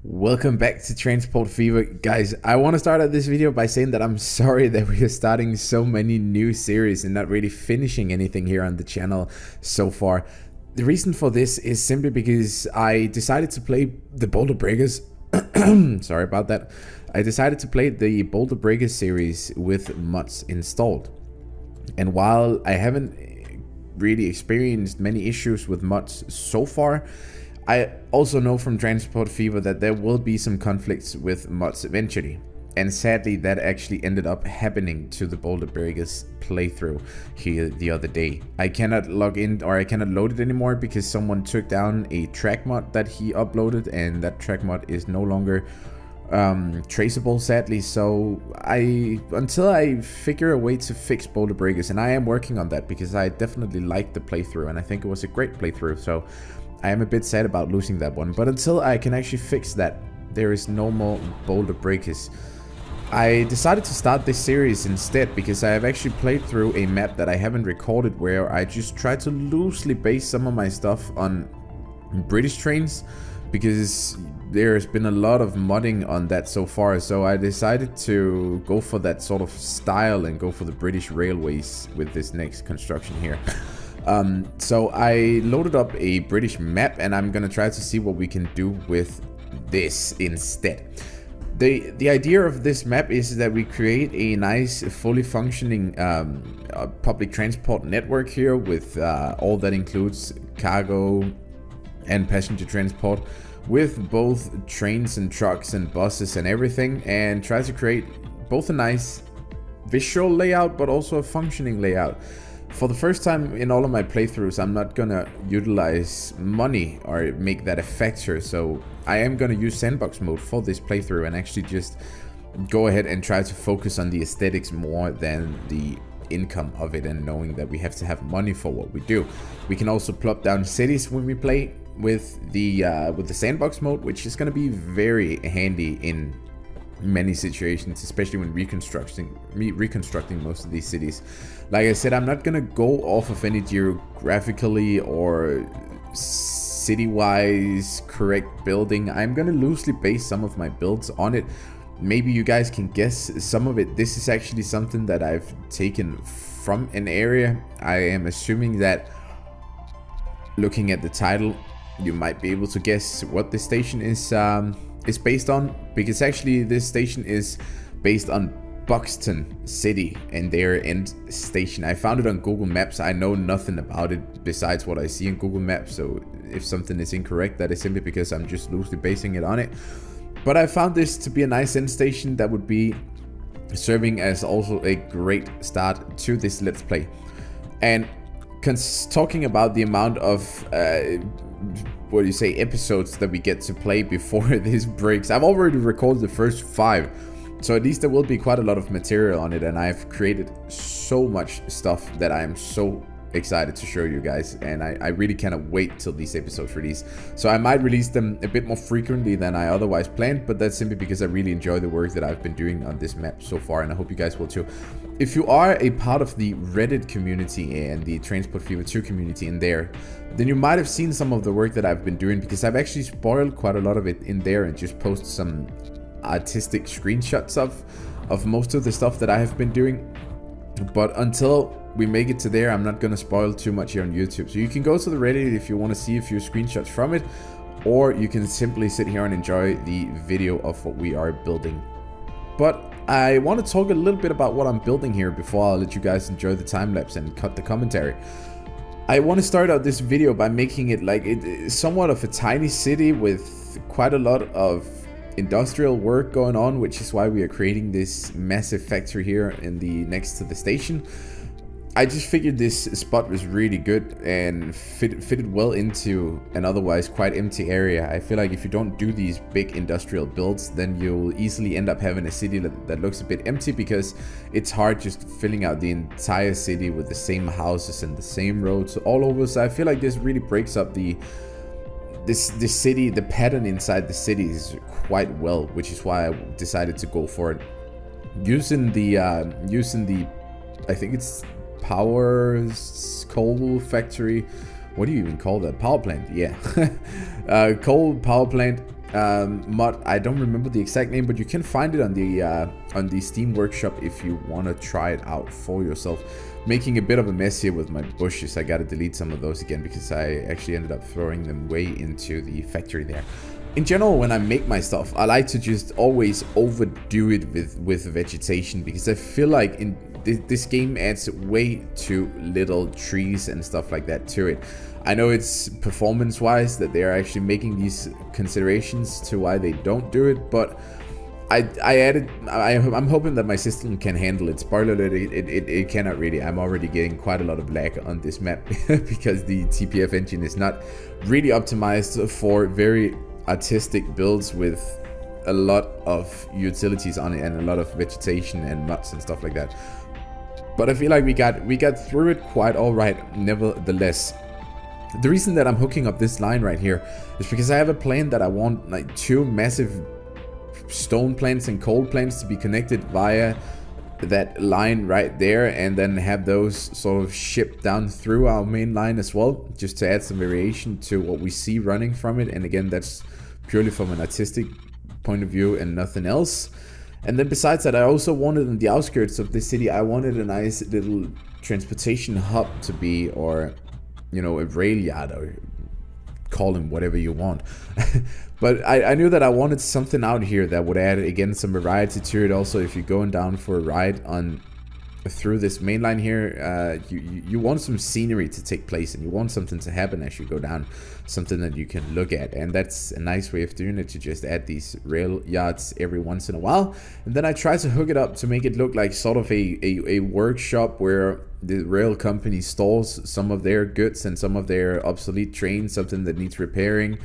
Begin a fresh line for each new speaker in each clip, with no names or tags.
Welcome back to Transport Fever. Guys, I want to start out this video by saying that I'm sorry that we are starting so many new series and not really finishing anything here on the channel so far. The reason for this is simply because I decided to play the Boulder Breakers. Sorry about that. I decided to play the Boulder Breakers series with mods installed. And while I haven't really experienced many issues with mods so far, I also know from Transport Fever that there will be some conflicts with mods eventually. And sadly, that actually ended up happening to the Boulder Breakers playthrough here the other day. I cannot log in, or I cannot load it anymore because someone took down a track mod that he uploaded, and that track mod is no longer traceable, sadly. So until I figure a way to fix Boulder Breakers, and I am working on that because I definitely liked the playthrough and I think it was a great playthrough, so I am a bit sad about losing that one. But until I can actually fix that, there is no more Boulder Breakers. I decided to start this series instead because I have actually played through a map that I haven't recorded, where I just tried to loosely base some of my stuff on British trains, because there's been a lot of modding on that so far. So I decided to go for that sort of style and go for the British railways with this next construction here. So I loaded up a British map, and I'm gonna try to see what we can do with this instead. The idea of this map is that we create a nice, fully functioning public transport network here with all that includes cargo and passenger transport, with both trains and trucks and buses and everything, and try to create both a nice visual layout but also a functioning layout. For the first time in all of my playthroughs, I'm not gonna utilize money or make that a factor, so I am gonna use sandbox mode for this playthrough and actually just go ahead and try to focus on the aesthetics more than the income of it, and knowing that we have to have money for what we do. We can also plop down cities when we play with the sandbox mode, which is gonna be very handy in many situations, especially when reconstructing most of these cities. Like I said, I'm not gonna go off of any geographically or city-wise correct building. I'm gonna loosely base some of my builds on it. Maybe you guys can guess some of it. This is actually something that I've taken from an area. I am assuming that, looking at the title, you might be able to guess what the station is based on, because actually this station is based on Buxton city and their end station. I found it on Google Maps. I know nothing about it besides what I see in Google Maps, so if something is incorrect, that is simply because I'm just loosely basing it on it. But I found this to be a nice end station that would be serving as also a great start to this Let's Play. And talking about the amount of what do you say, episodes that we get to play before this breaks, I've already recorded the first 5, so at least there will be quite a lot of material on it, and I've created so much stuff that I am so excited to show you guys, and I really cannot wait till these episodes release. So I might release them a bit more frequently than I otherwise planned, but that's simply because I really enjoy the work that I've been doing on this map so far, and I hope you guys will too. If you are a part of the Reddit community and the Transport Fever 2 community in there, then you might have seen some of the work that I've been doing, because I've actually spoiled quite a lot of it in there and just posted some artistic screenshots of most of the stuff that I have been doing. But until we make it to there, I'm not gonna spoil too much here on YouTube. So you can go to the Reddit if you want to see a few screenshots from it, or you can simply sit here and enjoy the video of what we are building. But I want to talk a little bit about what I'm building here before I'll let you guys enjoy the time lapse and cut the commentary. I want to start out this video by making it like somewhat of a tiny city with quite a lot of industrial work going on, which is why we are creating this massive factory here in the next to the station. I just figured this spot was really good and fitted well into an otherwise quite empty area. I feel like if you don't do these big industrial builds, then you'll easily end up having a city that looks a bit empty, because it's hard just filling out the entire city with the same houses and the same roads all over. So I feel like this really breaks up the city, the pattern inside the cities quite well, which is why I decided to go for it. Using the I think it's coal factory. What do you even call that? Power plant, yeah. Coal power plant mod. I don't remember the exact name, but you can find it on the Steam Workshop if you want to try it out for yourself. Making a bit of a mess here with my bushes. I gotta delete some of those again because I actually ended up throwing them way into the factory there. In general, when I make my stuff, I like to just always overdo it with vegetation, because I feel like in this game adds way too little trees and stuff like that to it. I know it's performance-wise that they are actually making these considerations to why they don't do it, but I'm hoping that my system can handle it. Spoiler alert, it cannot really. I'm already getting quite a lot of lag on this map because the TPF engine is not really optimized for very artistic builds with a lot of utilities on it and a lot of vegetation and mods and stuff like that. But I feel like we got through it quite all right nevertheless. The reason that I'm hooking up this line right here is because I have a plan that I want like 2 massive stone plants and coal plants to be connected via that line right there, and then have those sort of shipped down through our main line as well, just to add some variation to what we see running from it. And again, that's purely from an artistic point of view and nothing else. And then besides that, I also wanted on the outskirts of the city, I wanted a nice little transportation hub to be, or you know, a rail yard, or call them whatever you want. But I knew that I wanted something out here that would add, again, some variety to it. Also, if you're going down for a ride on through this main line here, you want some scenery to take place, and you want something to happen as you go down, something that you can look at. And that's a nice way of doing it, to just add these rail yards every once in a while. And then I try to hook it up to make it look like sort of a workshop where the rail company stores some of their goods and some of their obsolete trains, something that needs repairing,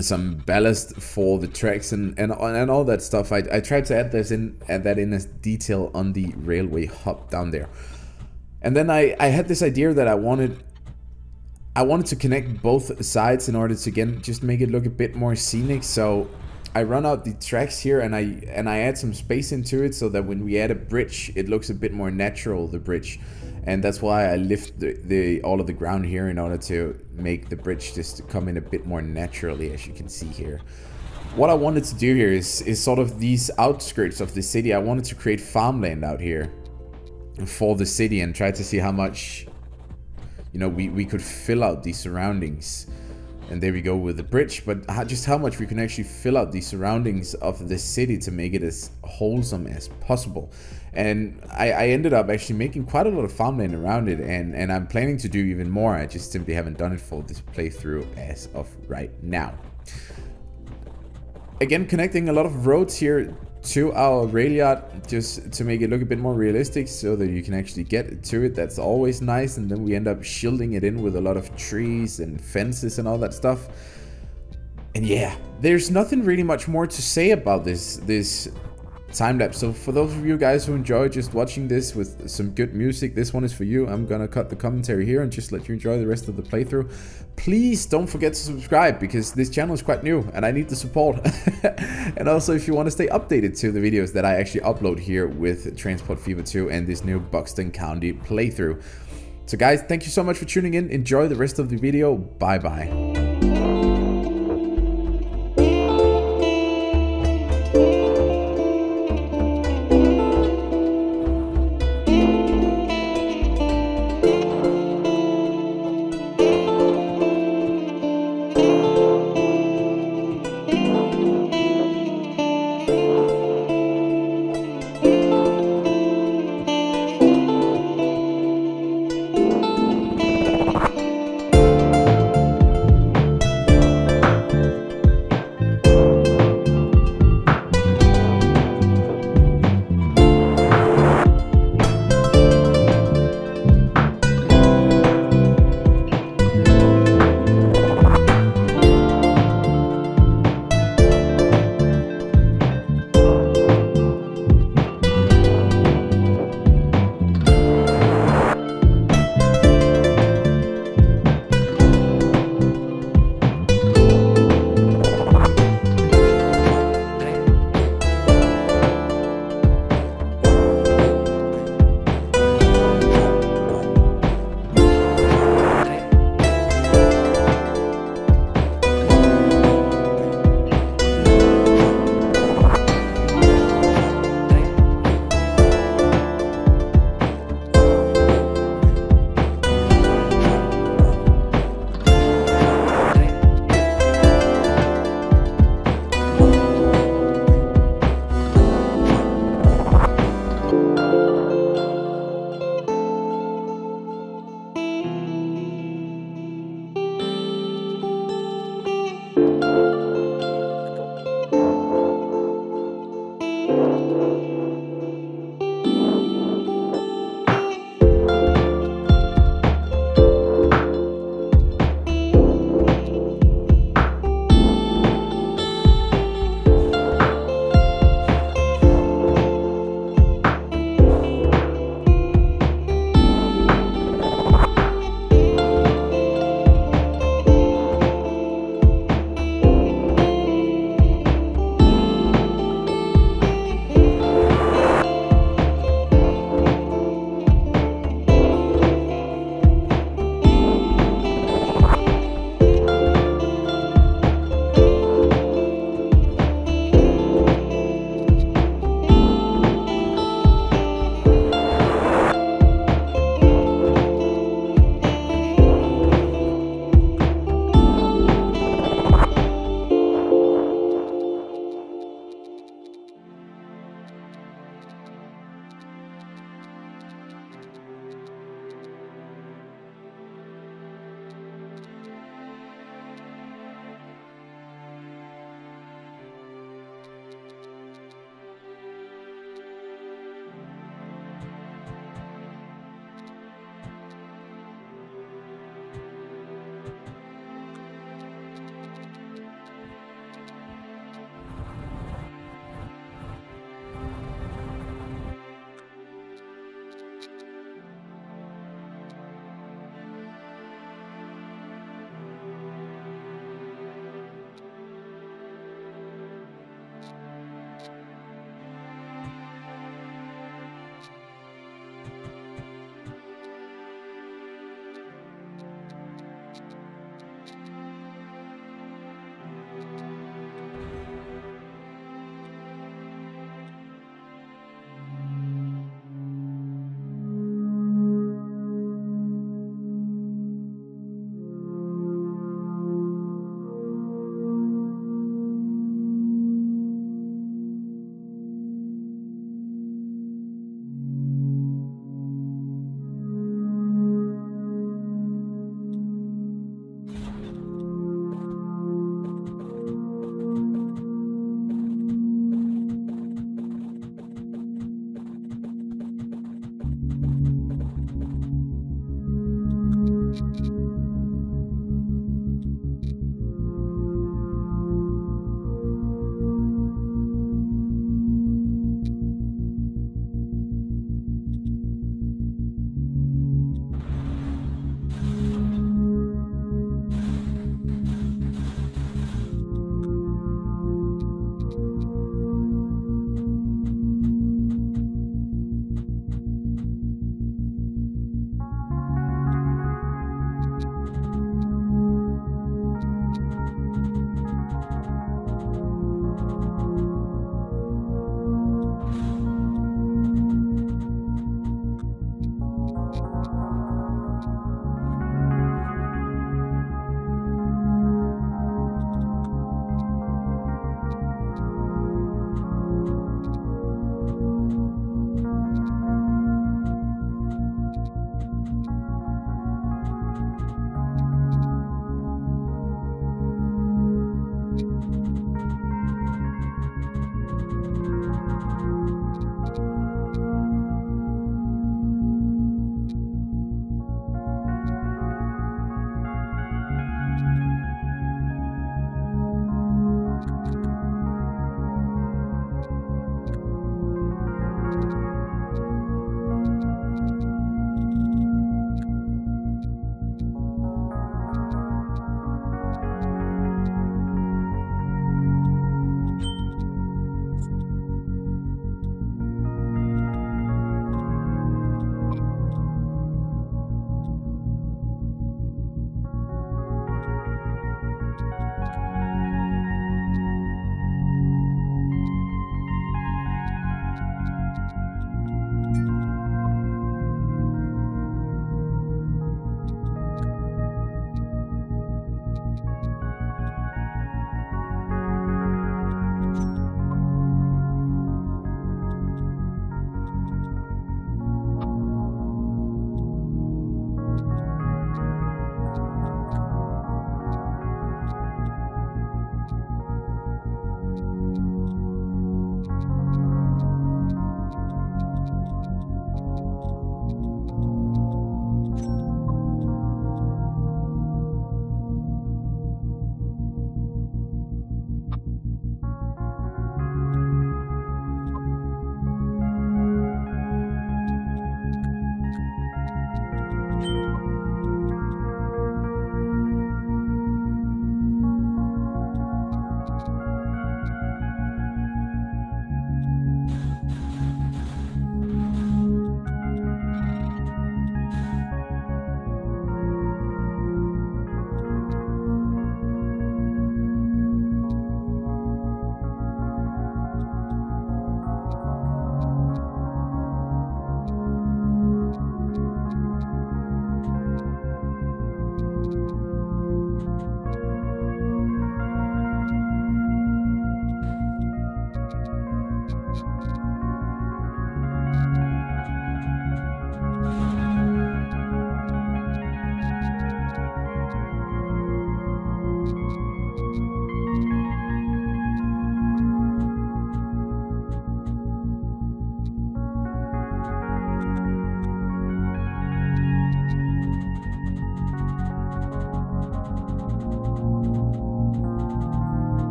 some ballast for the tracks and all that stuff. I tried to add that in as detail on the railway hub down there. And then I had this idea that I wanted to connect both sides in order to, again, just make it look a bit more scenic. So I run out the tracks here, and I add some space into it so that when we add a bridge, it looks a bit more natural, the bridge. And that's why I lift all of the ground here in order to make the bridge just come in a bit more naturally, as you can see here. What I wanted to do here is sort of these outskirts of the city. I wanted to create farmland out here for the city and try to see how much, you know, we could fill out these surroundings. And there we go with the bridge, but just how much we can actually fill out the surroundings of the city to make it as wholesome as possible. And I ended up actually making quite a lot of farmland around it, and I'm planning to do even more. I just simply haven't done it for this playthrough as of right now. Again, connecting a lot of roads here to our rail yard, just to make it look a bit more realistic so that you can actually get to it. That's always nice. And then we end up shielding it in with a lot of trees and fences and all that stuff. And yeah, there's nothing really much more to say about this time lapse. So for those of you guys who enjoy just watching this with some good music, this one is for you. I'm gonna cut the commentary here and just let you enjoy the rest of the playthrough. Please don't forget to subscribe, because this channel is quite new and I need the support. And also, if you want to stay updated to the videos that I actually upload here with Transport Fever 2 and this new Buxton County playthrough. So guys, thank you so much for tuning in. Enjoy the rest of the video. Bye bye.